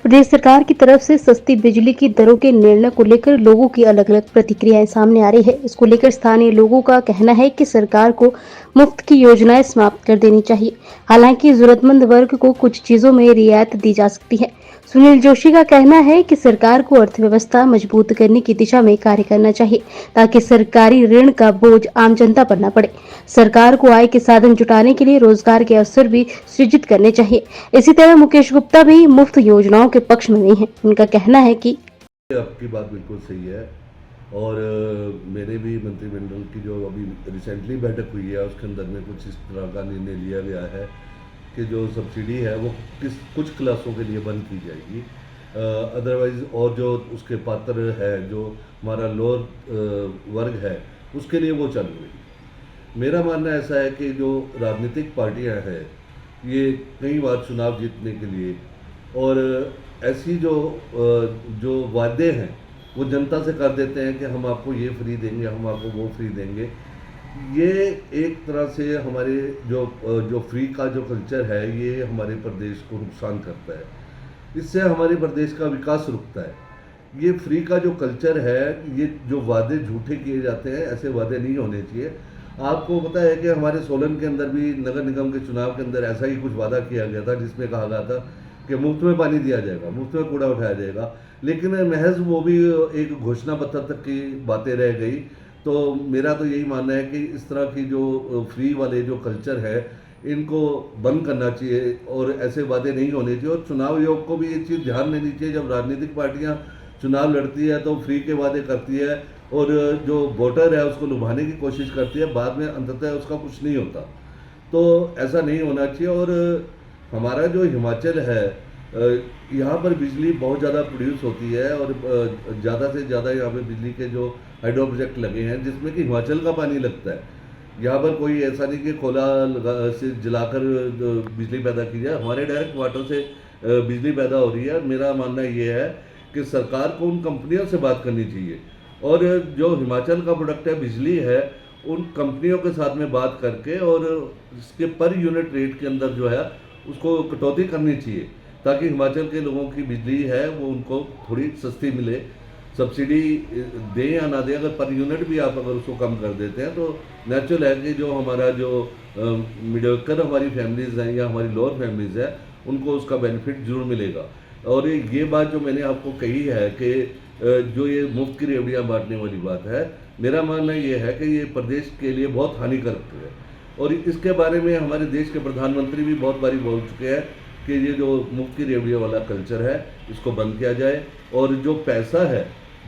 प्रदेश सरकार की तरफ से सस्ती बिजली की दरों के निर्णय को लेकर लोगों की अलग-अलग प्रतिक्रियाएं सामने आ रही है। इसको लेकर स्थानीय लोगों का कहना है कि सरकार को मुफ्त की योजनाएं समाप्त कर देनी चाहिए। हालांकि जरूरतमंद वर्ग को कुछ चीजों में रियायत दी जा सकती है। सुनील जोशी का कहना है कि सरकार को अर्थव्यवस्था मजबूत करने की दिशा में कार्य करना चाहिए, ताकि सरकारी ऋण का बोझ आम जनता पर न पड़े। सरकार को आय के साधन जुटाने के लिए रोजगार के अवसर भी सृजित करने चाहिए। इसी तरह मुकेश गुप्ता भी मुफ्त योजनाओं के पक्ष में नहीं है। उनका कहना है कि आपकी बात बिल्कुल सही है और मेरे भी मंत्रिमंडल की जो अभी रिसेंटली बैठक हुई है उसके अंदर में कुछ इस तरह का निर्णय लिया गया है कि जो सब्सिडी है वो कुछ क्लासों के लिए बंद की जाएगी, अदरवाइज़ और जो उसके पात्र है जो हमारा लोअर वर्ग है उसके लिए वो चालू रहेगी। मेरा मानना ऐसा है कि जो राजनीतिक पार्टियां हैं ये कई बार चुनाव जीतने के लिए और ऐसी जो वादे हैं वो जनता से कर देते हैं कि हम आपको ये फ्री देंगे, हम आपको वो फ्री देंगे। ये एक तरह से हमारे जो फ्री का जो कल्चर है ये हमारे प्रदेश को नुकसान करता है, इससे हमारे प्रदेश का विकास रुकता है। ये फ्री का जो कल्चर है, ये जो वादे झूठे किए जाते हैं, ऐसे वादे नहीं होने चाहिए। आपको पता है कि हमारे सोलन के अंदर भी नगर निगम के चुनाव के अंदर ऐसा ही कुछ वादा किया गया था जिसमें कहा गया था कि मुफ्त में पानी दिया जाएगा, मुफ्त में कूड़ा उठाया जाएगा, लेकिन महज वो भी एक घोषणा पत्र तक की बातें रह गई। तो मेरा तो यही मानना है कि इस तरह की जो फ्री वाले जो कल्चर है इनको बंद करना चाहिए और ऐसे वादे नहीं होने चाहिए। और चुनाव आयोग को भी ये चीज़ ध्यान देनी चाहिए, जब राजनीतिक पार्टियां चुनाव लड़ती है तो फ्री के वादे करती है और जो वोटर है उसको लुभाने की कोशिश करती है, बाद में अंततः उसका कुछ नहीं होता। तो ऐसा नहीं होना चाहिए। और हमारा जो हिमाचल है यहाँ पर बिजली बहुत ज़्यादा प्रोड्यूस होती है और ज़्यादा से ज़्यादा यहाँ पे बिजली के जो हाइड्रो प्रोजेक्ट लगे हैं जिसमें कि हिमाचल का पानी लगता है। यहाँ पर कोई ऐसा नहीं कि कोयला से जलाकर बिजली पैदा की जाए, हमारे डायरेक्ट वाटर से बिजली पैदा हो रही है। मेरा मानना ये है कि सरकार को उन कंपनियों से बात करनी चाहिए और जो हिमाचल का प्रोडक्ट है बिजली है उन कंपनियों के साथ में बात करके और इसके पर यूनिट रेट के अंदर जो है उसको कटौती करनी चाहिए, ताकि हिमाचल के लोगों की बिजली है वो उनको थोड़ी सस्ती मिले। सब्सिडी दें या ना दें, अगर पर यूनिट भी आप अगर उसको कम कर देते हैं तो नेचुरल है कि जो हमारा जो मिडिल हमारी फैमिलीज़ हैं या हमारी लोअर फैमिलीज़ हैं उनको उसका बेनिफिट जरूर मिलेगा। और ये बात जो मैंने आपको कही है कि जो ये मुफ्त की रेवड़ियाँ बांटने वाली बात है, मेरा मानना ये है कि ये प्रदेश के लिए बहुत हानिकारक है और इसके बारे में हमारे देश के प्रधानमंत्री भी बहुत बारी बोल चुके हैं कि ये जो मुफ्त की रेवड़ियों वाला कल्चर है इसको बंद किया जाए। और जो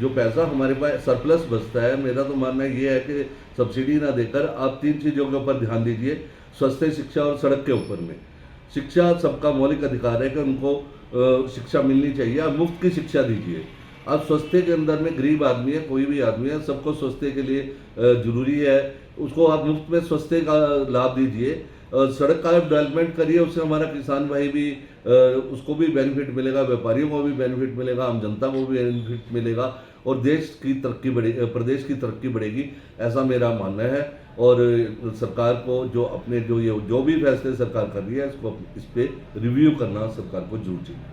पैसा हमारे पास सरप्लस बचता है, मेरा तो मानना ये है कि सब्सिडी ना देकर आप 3 चीज़ों के ऊपर ध्यान दीजिए, स्वास्थ्य, शिक्षा और सड़क के ऊपर में। शिक्षा सबका मौलिक अधिकार है कि उनको शिक्षा मिलनी चाहिए, आप मुफ्त की शिक्षा दीजिए। आप स्वास्थ्य के अंदर में गरीब आदमी है, कोई भी आदमी है, सबको स्वास्थ्य के लिए जरूरी है, उसको आप मुफ्त में स्वास्थ्य का लाभ दीजिए। सड़क का डेवलपमेंट करिए, उससे हमारा किसान भाई भी उसको भी बेनिफिट मिलेगा, व्यापारियों को भी बेनिफिट मिलेगा, आम जनता को भी बेनिफिट मिलेगा और देश की तरक्की बढ़ेगी, प्रदेश की तरक्की बढ़ेगी, ऐसा मेरा मानना है। और सरकार को जो भी फैसले सरकार कर रही है इसको इस पर रिव्यू करना सरकार को जरूर चाहिए।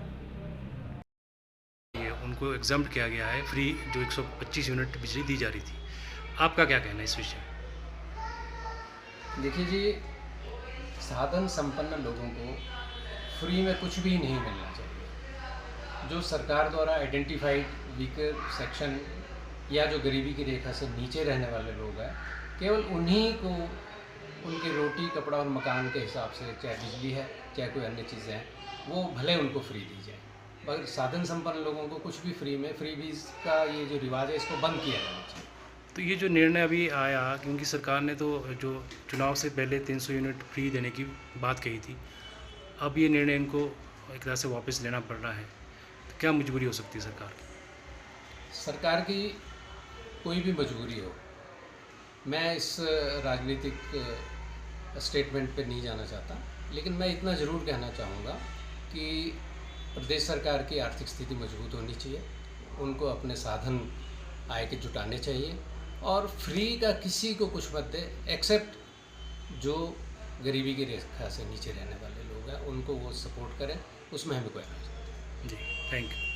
उनको एग्जाम्प्ट किया गया है, फ्री जो 125 यूनिट बिजली दी जा रही थी। आपका क्या कहना है इस विषय में? देखिए जी, साधन संपन्न लोगों को फ्री में कुछ भी नहीं मिलना चाहिए। जो सरकार द्वारा आइडेंटिफाइड वीकर सेक्शन या जो गरीबी की रेखा से नीचे रहने वाले लोग हैं, केवल उन्हीं को उनकी रोटी, कपड़ा और मकान के हिसाब से, चाहे बिजली है चाहे कोई अन्य चीज़ें हैं, वो भले उनको फ्री दी जाए। मगर साधन संपन्न लोगों को कुछ भी फ्री में, फ्री बीज का ये जो रिवाज है इसको बंद किया जाना चाहिए। तो ये जो निर्णय अभी आया, क्योंकि सरकार ने तो जो चुनाव से पहले 300 यूनिट फ्री देने की बात कही थी, अब ये निर्णय इनको एक तरह से वापस लेना पड़ रहा है, तो क्या मजबूरी हो सकती है सरकार की? सरकार की कोई भी मजबूरी हो, मैं इस राजनीतिक स्टेटमेंट पे नहीं जाना चाहता, लेकिन मैं इतना ज़रूर कहना चाहूँगा कि प्रदेश सरकार की आर्थिक स्थिति मजबूत होनी चाहिए, उनको अपने साधन आय के जुटाने चाहिए और फ्री का किसी को कुछ मत दे, एक्सेप्ट जो गरीबी की रेखा से नीचे रहने वाले लोग हैं उनको वो सपोर्ट करें, उसमें हमें कोई एतराज़ नहीं। जी। Thank you.